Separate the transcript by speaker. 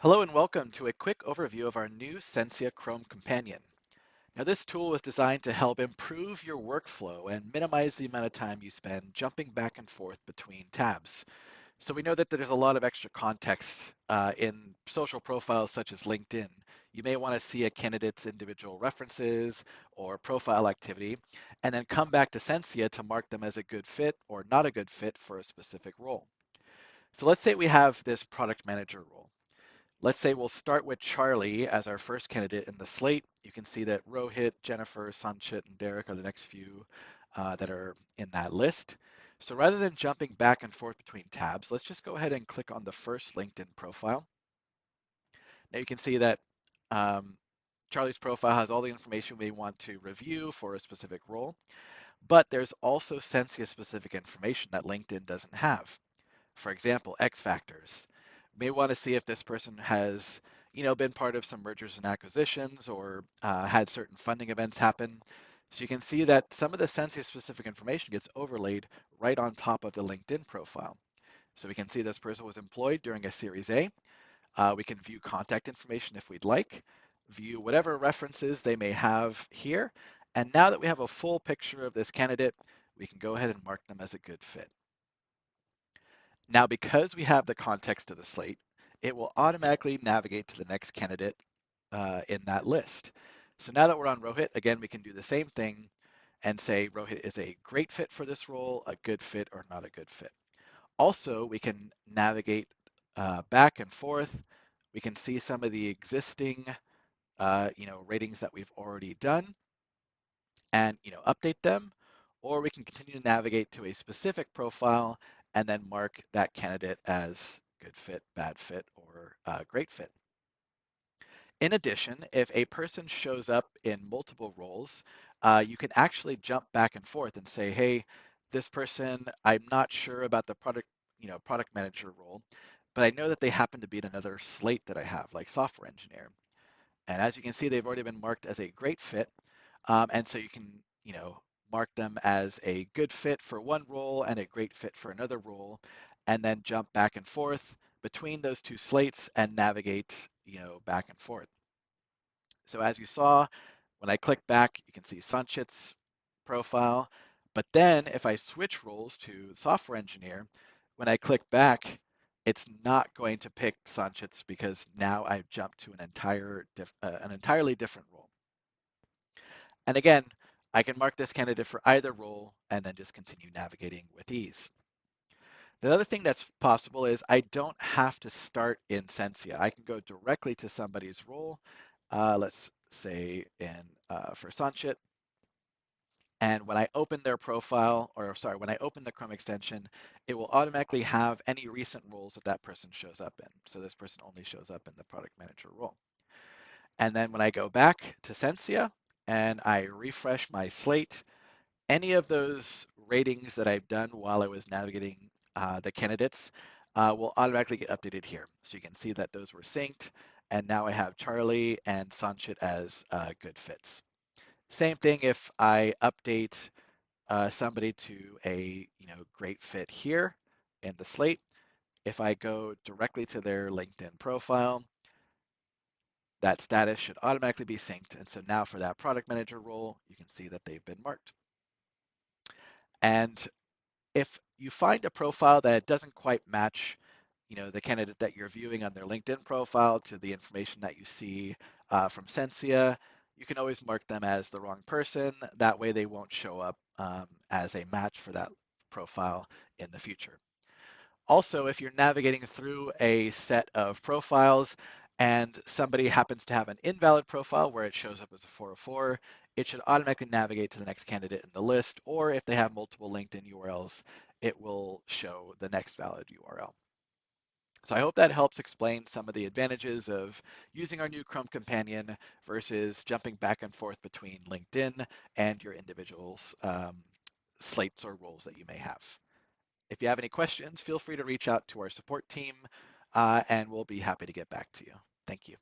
Speaker 1: Hello and welcome to a quick overview of our new Censia Chrome companion. Now, this tool was designed to help improve your workflow and minimize the amount of time you spend jumping back and forth between tabs. So we know that there's a lot of extra context in social profiles such as LinkedIn. You may want to see a candidate's individual references or profile activity, and then come back to Censia to mark them as a good fit or not a good fit for a specific role. So let's say we have this product manager role. Let's say we'll start with Charlie as our first candidate in the slate. You can see that Rohit, Jennifer, Sanchit, and Derek are the next few that are in that list. So rather than jumping back and forth between tabs, let's just go ahead and click on the first LinkedIn profile. Now you can see that um, Charlie's profile has all the information we want to review for a specific role, but there's also Censia specific information that LinkedIn doesn't have. For example, X factors. We may want to see if this person has, been part of some mergers and acquisitions or had certain funding events happen. So you can see that some of the Census specific information gets overlaid right on top of the LinkedIn profile. So we can see this person was employed during a Series A. We can view contact information if we'd like, view whatever references they may have here. And now that we have a full picture of this candidate, we can go ahead and mark them as a good fit. Now, because we have the context of the slate, it will automatically navigate to the next candidate in that list. So now that we're on Rohit, again, we can do the same thing and say Rohit is a great fit for this role, a good fit, or not a good fit. Also, we can navigate back and forth. We can see some of the existing, ratings that we've already done and update them, or we can continue to navigate to a specific profile and then mark that candidate as good fit, bad fit, or great fit. In addition, if a person shows up in multiple roles, you can actually jump back and forth and say, hey, this person, I'm not sure about the product manager role, but I know that they happen to be in another slate that I have, like software engineer. And as you can see, they've already been marked as a great fit. And so you can, mark them as a good fit for one role and a great fit for another role, and then jump back and forth between those two slates and navigate, back and forth. So as you saw, when I click back, you can see Sanchit's profile. But then if I switch roles to software engineer, when I click back, it's not going to pick Sanchit's because now I've jumped to an entirely different role. And again, I can mark this candidate for either role and then just continue navigating with ease. The other thing that's possible is I don't have to start in Censia. I can go directly to somebody's role. Let's say for Sanchit. And when I open their profile, or sorry, when I open the Chrome extension, it will automatically have any recent roles that that person shows up in. So this person only shows up in the product manager role. And then when I go back to Censia and I refresh my slate, any of those ratings that I've done while I was navigating the candidates will automatically get updated here. So you can see that those were synced, and now I have Charlie and Sanchit as good fits. Same thing if I update somebody to a great fit here in the slate. If I go directly to their LinkedIn profile, that status should automatically be synced. And so now for that product manager role, you can see that they've been marked. And if you find a profile that doesn't quite match, the candidate that you're viewing on their LinkedIn profile to the information that you see from Censia, you can always mark them as the wrong person. That way they won't show up as a match for that profile in the future. Also, if you're navigating through a set of profiles and somebody happens to have an invalid profile where it shows up as a 404, it should automatically navigate to the next candidate in the list, or if they have multiple LinkedIn URLs, it will show the next valid URL. So I hope that helps explain some of the advantages of using our new Chrome companion versus jumping back and forth between LinkedIn and your individual slates or roles that you may have. If you have any questions, feel free to reach out to our support team and we'll be happy to get back to you. Thank you.